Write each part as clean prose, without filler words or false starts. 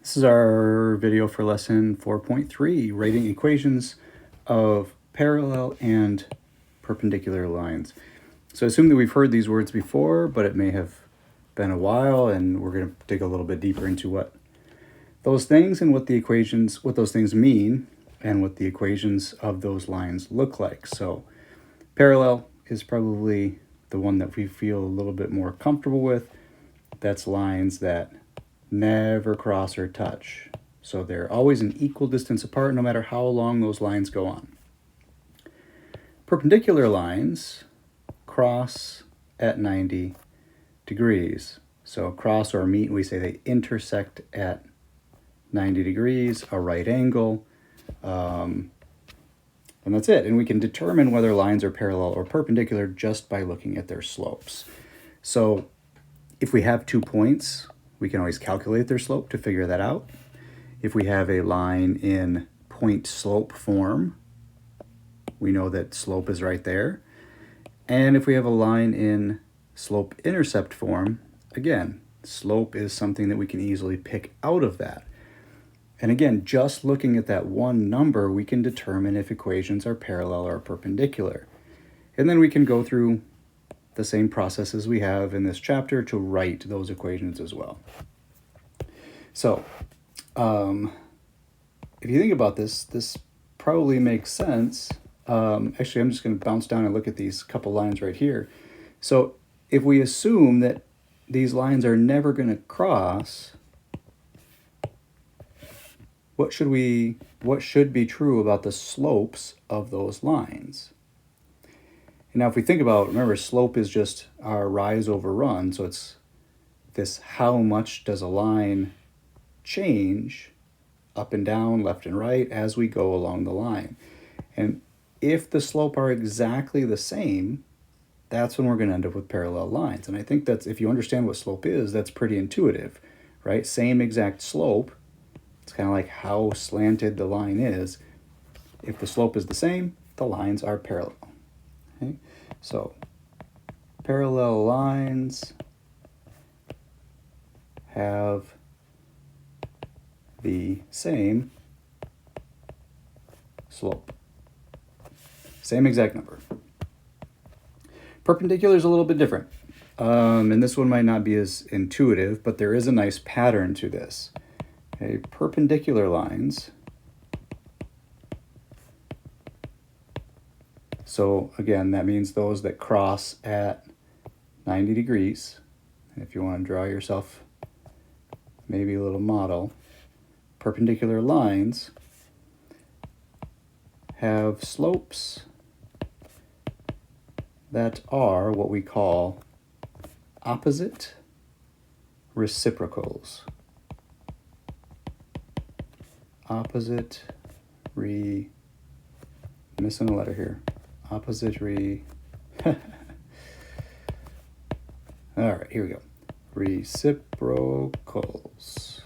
This is our video for lesson 4.3, writing equations of parallel and perpendicular lines. So I assume that we've heard these words before, but it may have been a while, and we're going to dig a little bit deeper into what those things and what those things mean, and what the equations of those lines look like. So parallel is probably the one that we feel a little bit more comfortable with. That's lines that never cross or touch. So they're always an equal distance apart no matter how long those lines go on. Perpendicular lines cross at 90 degrees. So cross or meet, we say they intersect at 90 degrees, a right angle, and that's it. And we can determine whether lines are parallel or perpendicular just by looking at their slopes. So if we have 2 points, we can always calculate their slope to figure that out. If we have a line in point-slope form, we know that slope is right there. And if we have a line in slope-intercept form, again, slope is something that we can easily pick out of that. And again, just looking at that one number, we can determine if equations are parallel or perpendicular. And then we can go through the same processes we have in this chapter to write those equations as well. So, if you think about this probably makes sense. Actually, I'm just going to bounce down and look at these couple lines right here. So, if we assume that these lines are never going to cross, what should be true about the slopes of those lines? And now if we think about, remember, slope is just our rise over run, so it's this how much does a line change up and down, left and right as we go along the line. And if the slope are exactly the same, that's when we're going to end up with parallel lines. And I think that's, if you understand what slope is, that's pretty intuitive, right? Same exact slope. It's kind of like how slanted the line is. If the slope is the same, the lines are parallel. Okay? So parallel lines have the same slope. Same exact number. Perpendicular is a little bit different. And this one might not be as intuitive, but there is a nice pattern to this. Okay, perpendicular lines. So again, that means those that cross at 90 degrees. If you want to draw yourself maybe a little model, perpendicular lines have slopes that are what we call opposite reciprocals. Missing a letter here. All right, here we go. Reciprocals.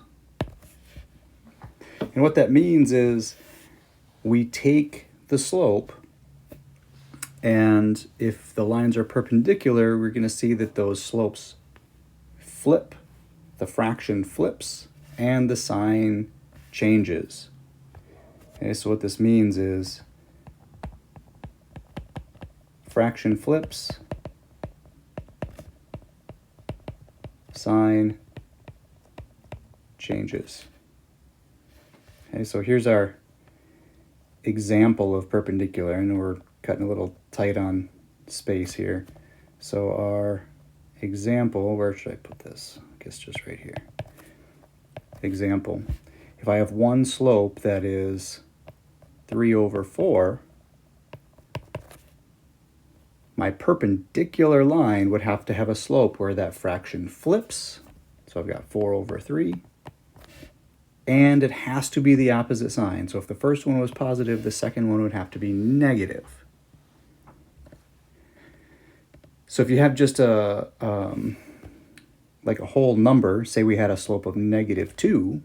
And what that means is we take the slope, and if the lines are perpendicular, we're going to see that those slopes flip, the fraction flips, and the sign changes. Okay, so what this means is fraction flips, sign changes. Okay, so here's our example of perpendicular, and we're cutting a little tight on space here. So our example, where should I put this? I guess just right here. Example. If I have one slope that is 3/4, my perpendicular line would have to have a slope where that fraction flips. So I've got 4/3. And it has to be the opposite sign. So if the first one was positive, the second one would have to be negative. So if you have just like a whole number, say we had a slope of -2,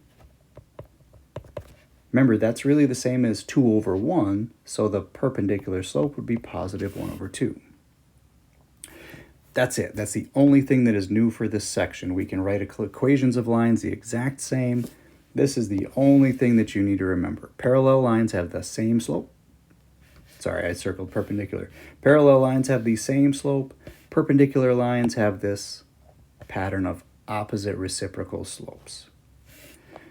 remember that's really the same as 2/1, so the perpendicular slope would be positive 1/2. That's it. That's the only thing that is new for this section. We can write equations of lines the exact same, This is the only thing that you need to remember. Parallel lines have the same slope. Sorry, I circled perpendicular. Parallel lines have the same slope. Perpendicular lines have this pattern of opposite reciprocal slopes.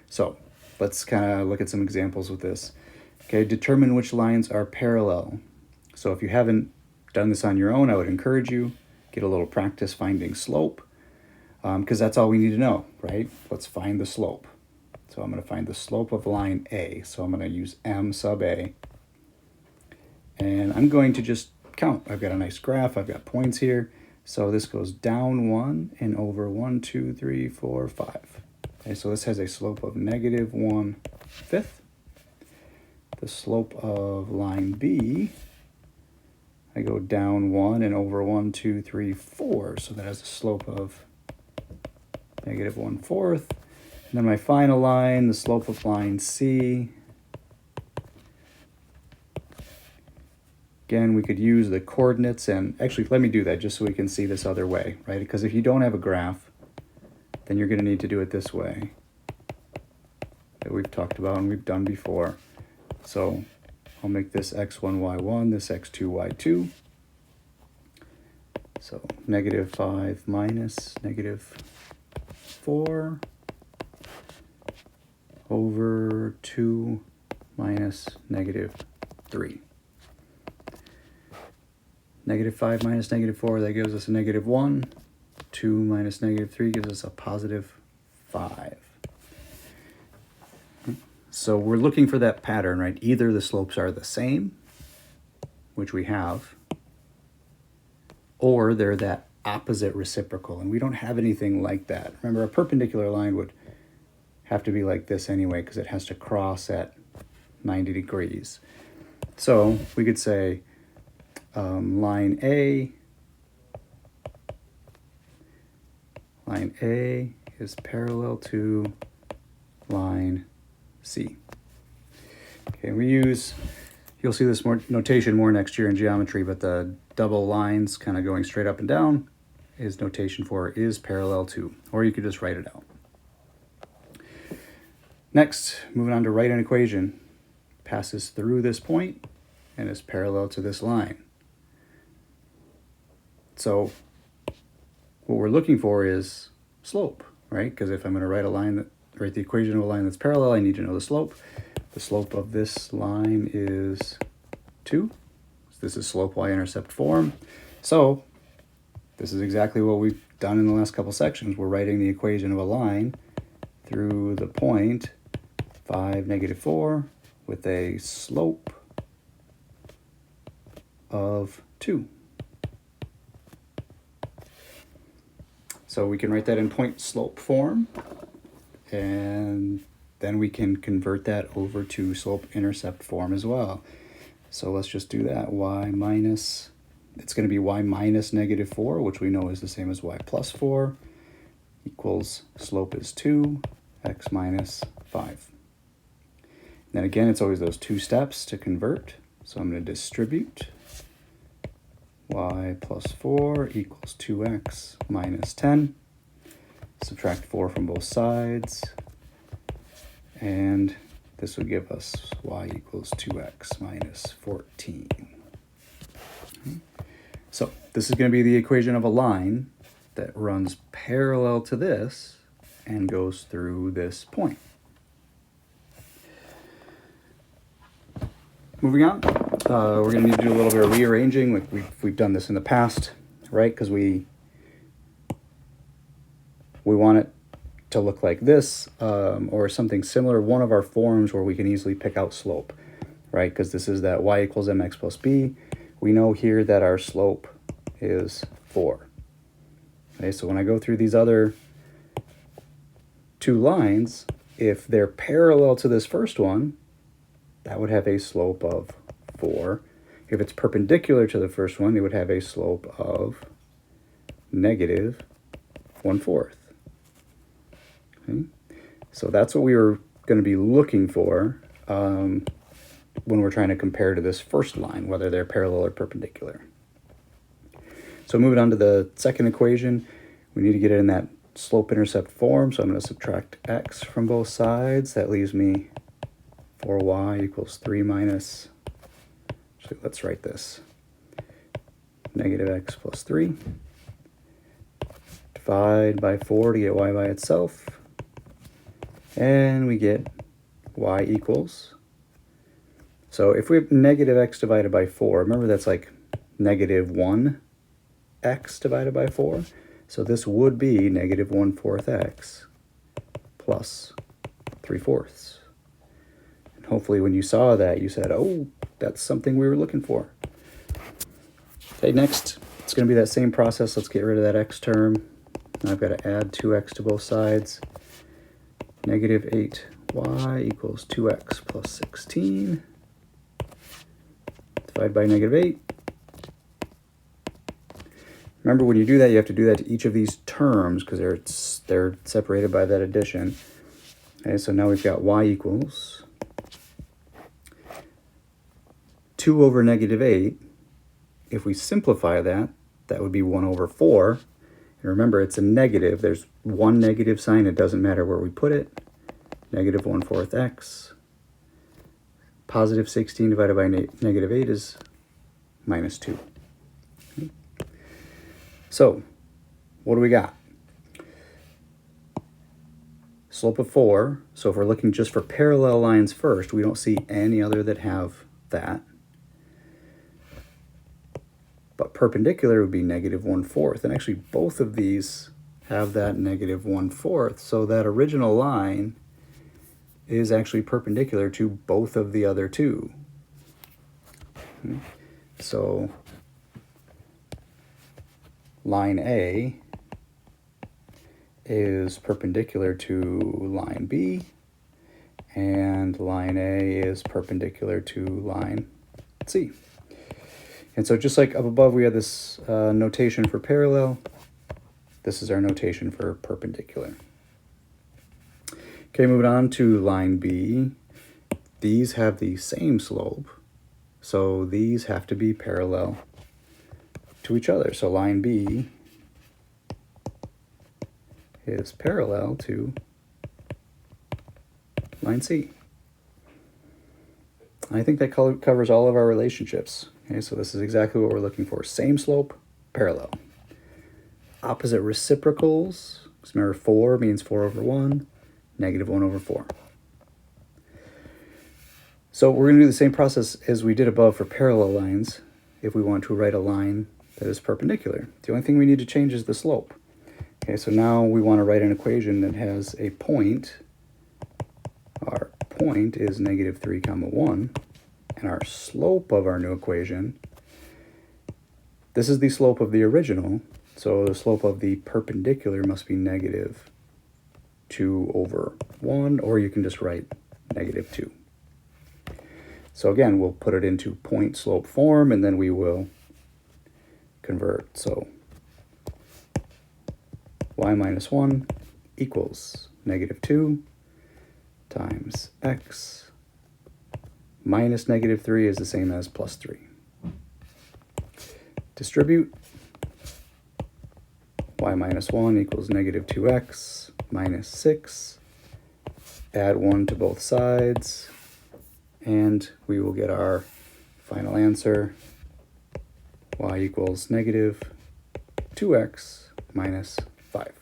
So let's kind of look at some examples with this. Okay, determine which lines are parallel. So if you haven't done this on your own, I would encourage you, get a little practice finding slope, because that's all we need to know, right? Let's find the slope. So I'm going to find the slope of line A. So I'm going to use M sub A. And I'm going to just count. I've got a nice graph. I've got points here. So this goes down 1 and over 1, 2, 3, 4, 5. Okay, so this has a slope of negative 1/5. The slope of line B, I go down 1 and over 1, 2, 3, 4. So that has a slope of negative 1/4. And then my final line, the slope of line C. Again, we could use the coordinates, and actually let me do that just so we can see this other way, right? Because if you don't have a graph, then you're going to need to do it this way that we've talked about and we've done before. So I'll make this x1, y1, this x2, y2. So negative 5 minus negative 4 over 2 minus negative 3. Negative 5 minus negative 4, that gives us a negative 1. 2 minus negative 3 gives us a positive 5. So we're looking for that pattern, right? Either the slopes are the same, which we have, or they're that opposite reciprocal, and we don't have anything like that. Remember, a perpendicular line would have to be like this anyway because it has to cross at 90 degrees. So we could say line A is parallel to line C. Okay, you'll see this notation more next year in geometry, but the double lines kind of going straight up and down is notation for is parallel to, or you could just write it out. Next, moving on to write an equation. Passes through this point and is parallel to this line. So what we're looking for is slope, right? Because if I'm going to write the equation of a line that's parallel, I need to know the slope. The slope of this line is 2. So this is slope y-intercept form. So this is exactly what we've done in the last couple sections. We're writing the equation of a line through the point 5, negative 4 with a slope of 2. So we can write that in point slope form, and then we can convert that over to slope intercept form as well. So let's just do that. It's going to be y minus negative 4, which we know is the same as y plus 4, equals slope is 2, x minus 5. Then again, it's always those two steps to convert. So I'm going to distribute y plus 4 equals 2x minus 10. Subtract 4 from both sides. And this would give us y equals 2x minus 14. So this is going to be the equation of a line that runs parallel to this and goes through this point. Moving on, we're going to need to do a little bit of rearranging. We've done this in the past, right? Because we want it to look like this or something similar. One of our forms where we can easily pick out slope, right? Because this is that y equals mx plus b. We know here that our slope is 4. Okay, so when I go through these other two lines, if they're parallel to this first one, that would have a slope of 4. If it's perpendicular to the first one, it would have a slope of negative 1/4. Okay? So that's what we were going to be looking for when we're trying to compare to this first line, whether they're parallel or perpendicular. So moving on to the second equation, we need to get it in that slope-intercept form, so I'm going to subtract x from both sides. That leaves me 4y equals 3 minus, actually let's write this, negative x plus 3. Divide by 4 to get y by itself. And we get y equals, so if we have negative x divided by 4, remember that's like negative 1x divided by 4. So this would be negative 1/4 x plus 3/4. And hopefully when you saw that, you said, oh, that's something we were looking for. Okay, next, it's going to be that same process. Let's get rid of that x term. Now I've got to add 2x to both sides. Negative 8y equals 2x plus 16. Divide by negative 8. Remember, when you do that, you have to do that to each of these terms because they're separated by that addition. Okay, so now we've got y equals 2 over negative 8. If we simplify that, that would be 1 over 4. And remember, it's a negative. There's one negative sign. It doesn't matter where we put it. Negative 1/4 x. Positive 16 divided by negative 8 is minus 2. Okay. So, what do we got? Slope of 4. So if we're looking just for parallel lines first, we don't see any other that have that. But perpendicular would be negative 1/4. And actually both of these have that negative 1/4. So that original line is actually perpendicular to both of the other two. Okay. So line A is perpendicular to line B, and line A is perpendicular to line C. And so just like up above we have this notation for parallel, this is our notation for perpendicular. Okay, moving on to line B. These have the same slope, so these have to be parallel to each other. So line B is parallel to line C. I think that covers all of our relationships. Okay, so this is exactly what we're looking for. Same slope, parallel. Opposite reciprocals, because remember 4 means 4 over 1, negative 1 over 4. So we're going to do the same process as we did above for parallel lines if we want to write a line that is perpendicular. The only thing we need to change is the slope. Okay, so now we want to write an equation that has a point. Our point is negative 3, 1. And our slope of our new equation, this is the slope of the original. So the slope of the perpendicular must be negative 2 over 1, or you can just write negative 2. So again, we'll put it into point slope form, and then we will convert. So y minus 1 equals negative 2 times x minus negative 3 is the same as plus 3. Distribute. Y minus 1 equals negative 2x minus 6. Add 1 to both sides, and we will get our final answer. Y equals negative 2x minus 5.